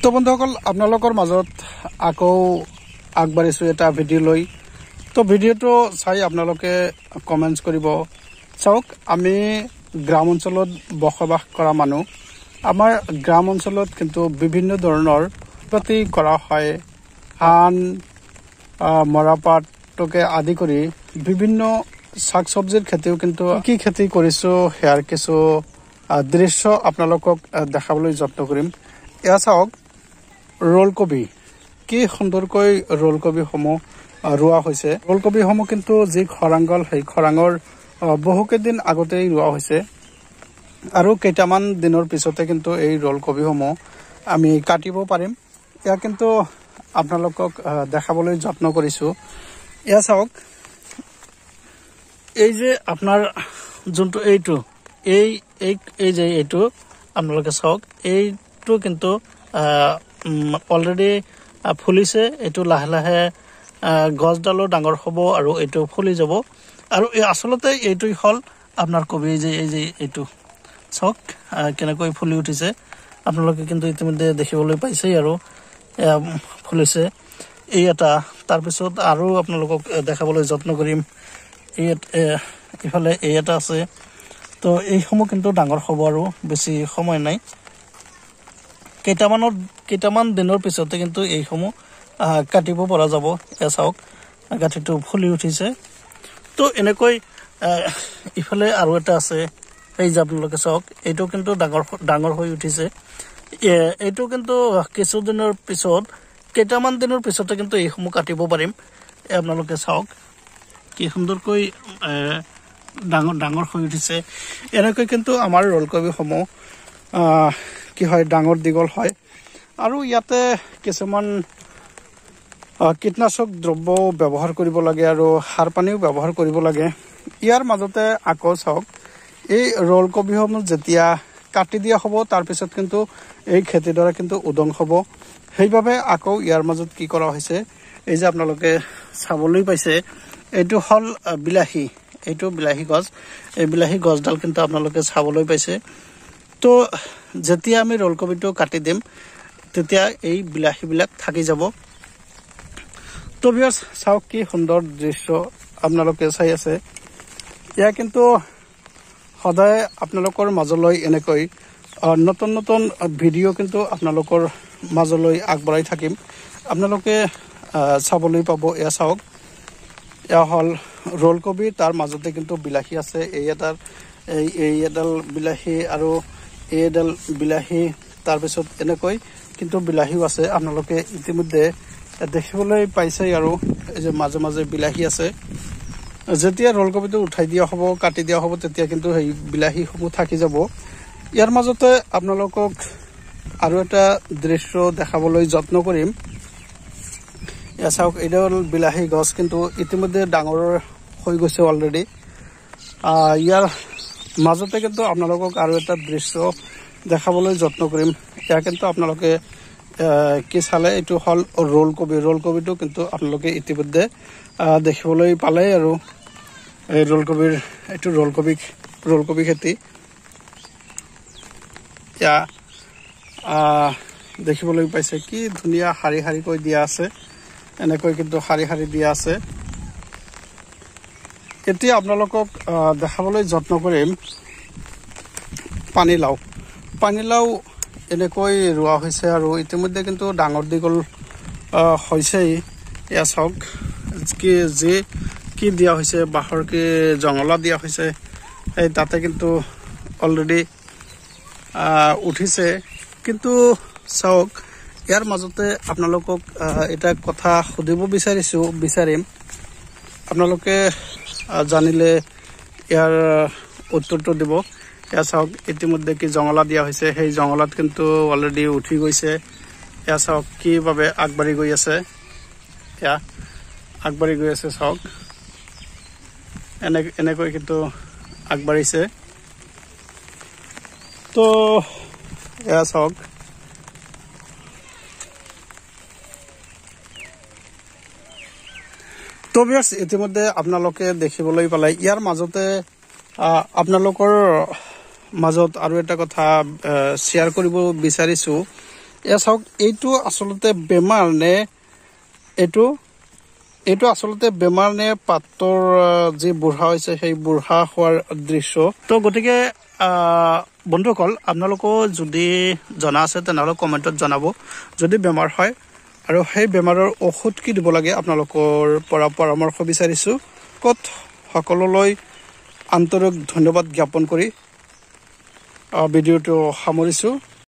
তো বন্ধুসকল আপোনালোকৰ মাজত আকৌ আগবাঢ়িছো এটা ভিডিঅ' লৈ তো ভিডিঅ'টো চাই আপোনালোকে কমেন্টছ কৰিব চাওক আমি গ্ৰাম অঞ্চলত বসবাস কৰা মানুহ আমাৰ গ্ৰাম অঞ্চলত কিন্তু বিভিন্ন ধৰণৰ খেতি কৰা হয় ধান মৰাপাটকে আদি কৰি বিভিন্ন শাক সবজিৰ খেতিও কিন্তু কি খেতি কৰিছো হেয়াৰ কিছু দৃশ্য আপোনালোকক দেখাবলৈ যত্ন কৰিম এয়া চাওক रोलकबी কি সুন্দৰকৈ रोलकबी সমূহ ৰোৱা হৈছে रोलकबी সমূহ কিন্তু যি খৰাংগল সেই খৰাঙৰ বহুকেদিন আগতেই ৰোৱা হৈছে আৰু কেইটামান দিনৰ পিছতে কিন্তু এই रोलकबी সমূহ আমি কাটিব পাৰিম ইয়া কিন্তু আপোনালোকক দেখাবলৈ যত্ন কৰিছো ইয়া চাওক এই যে আপোনাৰ যোনটো এইটো এই যে এইটো আপোনালোকে চাওক এইটো কিন্তু অলৰেডি ফুলিছে এটো লাহে লাহে গছডালো ডাঙৰ হ'ব আৰু এটো ফুলি যাব আৰু আসলতে এইটোই হল আপোনাৰ কবি যে এই যে এইটো চক কেনেকৈ ফুলি উঠিছে আপোনালোকে কিন্তু ইতিমধ্যে দেখিবলৈ পাইছে আৰু ফুলিছে এই এটা তাৰ পিছত আৰু আপোনালোকক দেখাবলৈ যত্ন কৰিম এই ইফালে এই এটা আছে তো এই সমূহ কিন্তু ডাঙৰ হ'ব আৰু বেছি সময় নাই কেইটামান দিনৰ পিছতে কিন্তু এই সমূহ কাটিব পৰা যাব এ চাওক গাঠিটো ফুলি উঠিছে তো এনেকৈ ইফালে আৰু এটা আছে এই যে আপোনালোকে চাওক এইটো কিন্তু ডাঙৰ হৈ উঠিছে এইটো কিন্তু কিছু দিনৰ পিছত কেইটামান দিনৰ পিছতে কিন্তু এই সমূহ কাটিব পাৰিম আপোনালোকে চাওক কি সুন্দৰকৈ ডাঙৰ হৈ উঠিছে এনেকৈ কিন্তু আমাৰ रोलकबी সমূহ কি হয় ডাঙৰ দিগল হয় আৰু ইয়াতে কিছুমান কীটনাশক দ্ৰব্য ব্যৱহাৰ কৰিব লাগে আৰু সাৰ পানীও ব্যৱহাৰ কৰিব লাগে ইয়াৰ মাজতে আকৌ চাওক এই रोलकबी সমূহ যেতিয়া কাটি দিয়া হ'ব তাৰ পিছত কিন্তু এই খেতিডৰা কিন্তু উদং হ'ব সেইভাবে আকৌ ইয়াৰ মাজত কি কৰা হৈছে এই যে আপোনালোকে চাবলৈ পাইছে এইটো হল বিলাহী এইটো বিলাহী গছ এই বিলাহী গছডাল কিন্তু আপোনালোকে চাবলৈ পাইছে তো যেতিয়া আমি रोलकबीটো কাটি দিম তেতিয়া এই বিলাহী বিলাক থাকি যাব তো ভিউয়ার্স চাওক কি সুন্দৰ দৃশ্য আপোনালোকে চাই আছে ইয়া কিন্তু সদায় আপোনালোকৰ মাজলৈ এনেকৈ নতুন নতুন ভিডিঅ কিন্তু আপোনালোকৰ মাজলৈ আগবঢ়াই থাকিম আপোনালোকে চাবলৈ পাব ইয়া চাওক ইয়া হল रोलकबी তাৰ মাজতে কিন্তু বিলাহী আছে এই এডাল বিলাহী আৰু এডাল বিলাহী তাৰ পিছত এনেকৈ কিন্তু বিলাহীও আছে আপোনালোকে ইতিমধ্যে দেখিবলৈ পাইছে আৰু এই যে মাজে মাজে বিলাহী আছে যেতিয়া रोलकबीটো উঠাই দিয়া হ'ব কাটি দিয়া হ'ব তেতিয়া কিন্তু এই বিলাহী সমূহ থাকি যাব ইয়াৰ মাজতে আপোনালোকক আৰু এটা দৃশ্য দেখাবলৈ যত্ন কৰিম ইয়া চাওক এডাল বিলাহী গছ কিন্তু ইতিমধ্যে ডাঙৰ হৈ গৈছে অলৰেডি ইয়াৰ মাজতে কিন্তু আপোনালোকক আৰু এটা দৃশ্য দেখাবলৈ যত্ন কৰিম ইয়া কিন্তু আপোনালোকে কি চালে এইটো হল रोलकबीটো কিন্তু আপোনালোকে ইতিমধ্যে দেখিবলৈ পালে আৰু এই रोलकबी খেতি ইয়া দেখিবলৈ পাইছে কি ধুনীয়া হাৰি কৈ দিয়া আছে এনেকৈ কিন্তু হাৰি দিয়া আছে এতিয়া আপোনালোকক দেখাবলৈ যত্ন কৰিম পানীলাও এনেকৈ ৰোৱা হৈছে আৰু ইতিমধ্যে কিন্তু ডাঙৰ দিগল হৈছে ইয়া চাওক কি দিয়া হৈছে বাহৰ কি জঙলা দিয়া হৈছে এই তাতে কিন্তু অলৰেডি উঠিছে কিন্তু চাওক ইয়াৰ মাজতে আপোনালোকক এটা কথা সুধিব বিচাৰিম আপোনালোকে জানিলে ইয়াৰ উত্তৰটো দিব ইয়া চাওক ইতিমধ্যে কি জঙলা দিয়া হৈছে সেই জঙলাত কিন্তু অলৰেডি উঠি গৈছে ইয়া চাওক কিভাবে আগবাঢ়ি গৈ আছে ইয়া আগবাঢ়ি গৈ আছে চাওক এনেকৈ কিন্তু আগবাঢ়িছে তো ইয়া চাওক তো ভিউয়ার্স ইতিমধ্যে আপোনালোকে দেখিবলৈ পালে ইয়াৰ মাজতে আপোনালোকৰ মাজত আৰু এটা কথা শেয়াৰ কৰিব বিচাৰিছো এয়া চাওক এইটো আচলতে বেমাৰ নে এইটো আচলতে বেমাৰ নে পাতৰ যি বুঢ়া হৈছে সেই বুঢ়া হোৱাৰ দৃশ্য তো গতিকে বন্ধুসকল আপোনালোকো যদি জনা আছে তেনেহ'লে কমেণ্টত জনাব যদি বেমাৰ হয় আৰু সেই বেমাৰৰ ঔষধ কি দিব লাগে আপোনালোকৰ পৰা পৰামৰ্শ বিচাৰিছোঁ সকলোলৈ আন্তৰিক ধন্যবাদ জ্ঞাপন কৰি ভিডিঅ'টো সামৰিছোঁ